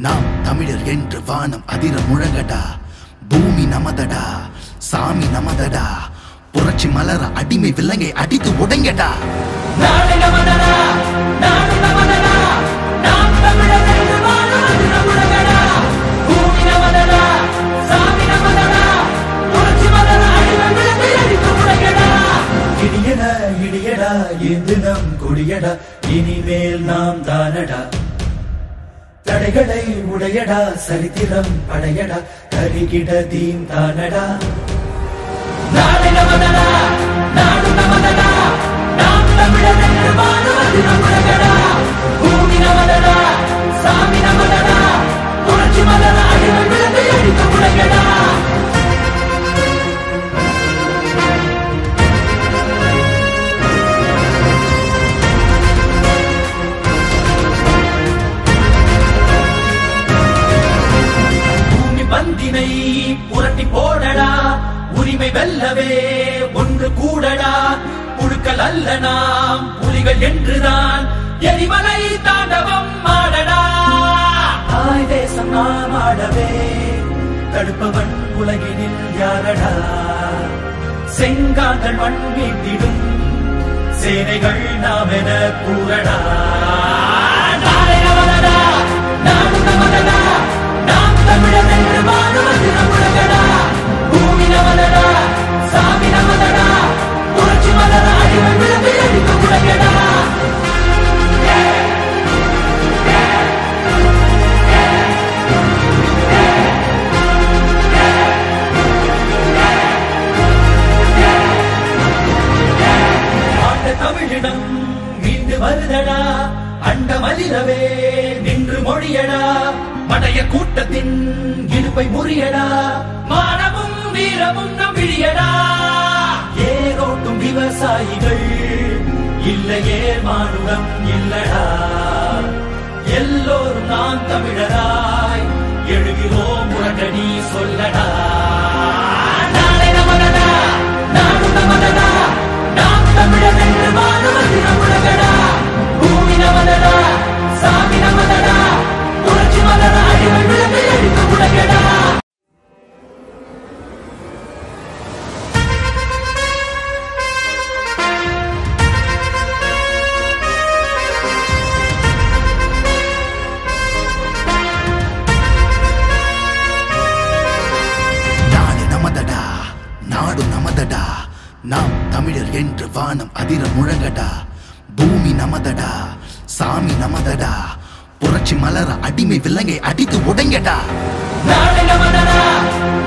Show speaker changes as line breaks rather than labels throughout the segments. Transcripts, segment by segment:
நாம் தமிழர் என்று வானம் அதிர முழங்கடா. பூமி நமதடா, சாமி நமதடா. புரட்சி மலர அடிமை விலங்கை அடித்து உடைங்கடா.
நாடு நமதடா, நாடு நமதடா. நாம் தமிழர் என்று வானம் அதிர முழங்கடா. பூமி நமதடா, சாமி நமதடா. புரட்சி மலர அடிமை விலங்கை அடித்து உடைங்கடா.
இடியடா இடியடா இது நம் கொடியடா, இனிமேல் நாம் தானடா. தடைகளை உடையடா, சரித்திரம் படையடா, கருகிட தீம் தானடா.
நாடு நமதடா, நாடு நமதடா. நாம் தமிழர் என்று வானம் அதிர முழங்கடா. பூமி நமதடா, சாமி நமதடா. புரட்சி மலர அடிமை விலங்கை அடித்து உடைங்கடா. பந்தினை புரட்டி போடடா, உரிமை வெல்லவே ஒன்று கூடடா. புழுக்கள் அல்ல நாம் புலிகள் என்றுதான் எரிமலை தாண்டவம் ஆடடா.
தாய் தேசம் நாம் ஆடவே தடுப்பவன் உலகினில் யாரடா. செங்காந்தன் மண் மீட்டிடும் சேனைகள் நாம் என கூறடா.
நாடு நமதடா, நாடு நமதடா. நாம் தமிழர் என்று வானம் அதிர முழங்கடா. பூமி நமதடா, சாமி நமதடா. புரட்சி மலர அடிமை விலங்கை அடித்து உடைங்கடா.
தமிழிடம் மீண்டு வருதடா, அண்ட மலிரவே நின்று மொழியடா. மடைய கூட்டத்தின் இடுப்பை முறியடா,
மானமும் வீரமும் நம் விழியடா.
ஏரோட்டும் விவசாயிகள் இல்லையே மானுடம் இல்லடா. எல்லோரும் நான் தமிழராய் எழுகிறோம் உடனடி சொல்லடா.
நாடு நமதடா, நாடு நமதடா. நாம் தமிழர் என்று வானம் அதிர முழங்கடா. பூமி நமதடா, சாமி நமதடா. புரட்சி மலர அடிமை விலங்கை அடித்து உடைங்கடா.
நாடு நமதடா, நாடு நமதடா. நாம் தமிழர் என்று வானம் அதிர முழங்கடா. பூமி நமதடா, சாமி நமதடா. புரட்சி மலர அடிமை விலங்கை அடித்து உடைங்கடா.
நாடு நமதடா,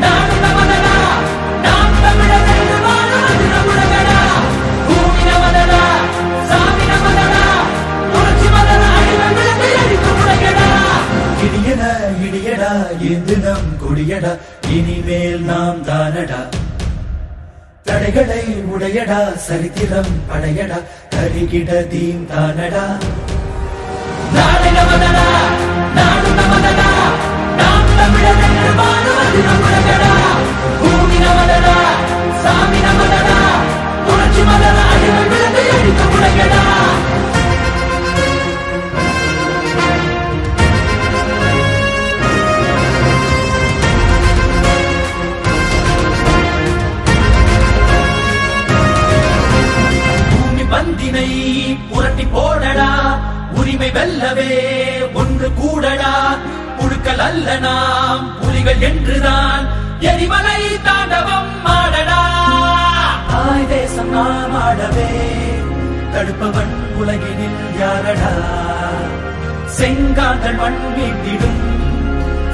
நாடு நமதடா. நாம் தமிழர் என்று வானம் அதிர முழங்கடா. பூமி நமதடா, சாமி நமதடா. புரட்சி மலர அடிமை விலங்கை அடித்து உடைங்கடா.
இடியடா இடியடா இது நம் கொடியடா, இனிமேல் நாம் தானடா. தடைகளை உடையடா, சரித்திரம் படையடா, கருகிட தீம் தானடா.
நாடு நமதடா, நாடு நமதடா. நாம் தமிழர் என்று வானம் அதிர முழங்கடா. பூமி நமதடா, சாமி நமதடா. புரட்சி மலர அடிமை விலங்கை அடித்து உடைங்கடா. பந்தினை புரட்டி போடடா, உரிமை வெல்லவே ஒன்று கூடடா. புழுக்கள் அல்ல நாம் புலிகள் என்றுதான் எரிமலை தாண்டவம் ஆடடா.
தாய் தேசம் நாம் ஆடவே தடுப்பவன் உலகினில் யாரடா. செங்காந்தன் மண் மீட்டிடும்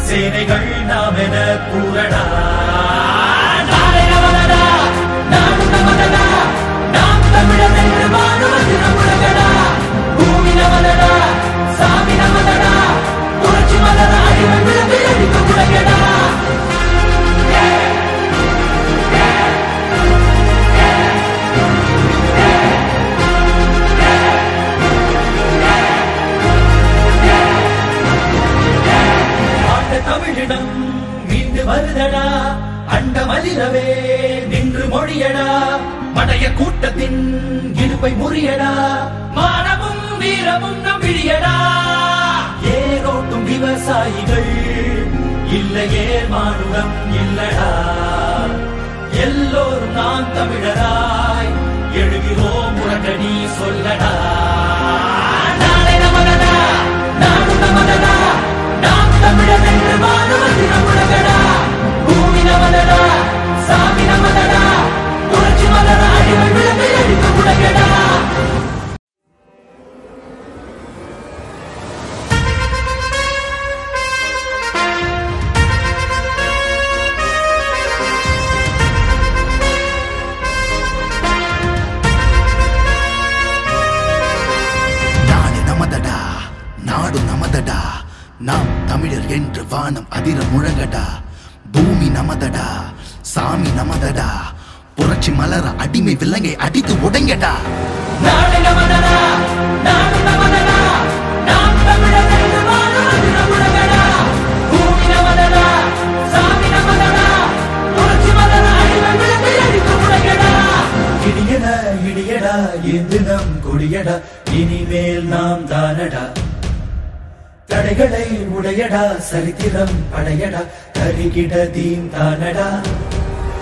சேனைகள் நாம் என கூறடா.
நாடு நமதடா, நாடு நமதடா. நாம் தமிழர் என்று வானம் அதிர முழங்கடா. பூமி நமதடா, சாமி நமதடா. புரட்சி மலர அடிமை விலங்கை அடித்து உடைங்கடா.
தமிழிடம் மீண்டு வருதடா, அண்ட மலிரவே நின்று மொழியடா. மடைய கூட்டத்தின் இடுப்பை முறியடா,
மானமும் வீரமும் நம் விழியடா.
ஏரோட்டும் விவசாயிகள் விவசாயிகள் இல்லையே மானுடம் இல்லடா எல்லோரும் நாம் தமிழராய் எழுகிறோம் முழங்கடி சொல்லடா நாளை நமதடா நாடு நமதடா நாம் தமிழர் என்று வாழும் முழங்கடா பூமி நமதடா சாமி நமதடா புரட்சி மலர அடிமை விளக்கை அடித்து முழங்கடா
நாடு நமதடா நாம் தமிழர் என்று வானம் அதிர முழங்கடா பூமி நமதடா சாமி நமதடா புரட்சி மலர அடிமை விலங்கை அடித்து உடைங்கடா
நாடு நமதடா நாடு நமதடா நாம் தமிழர் என்று வாழும் அதிர முழங்கடா பூமி நமதடா சாமி நமதடா புரட்சி மலர அடிமை விலங்கை அடித்து உடைங்கடா
இடியடா இடியடா இது நம் கொடியடா இனிமேல் நாம் தானடா தடைகளை உடையடா சரித்திரம் படையடா கருகிட தீம் தானடா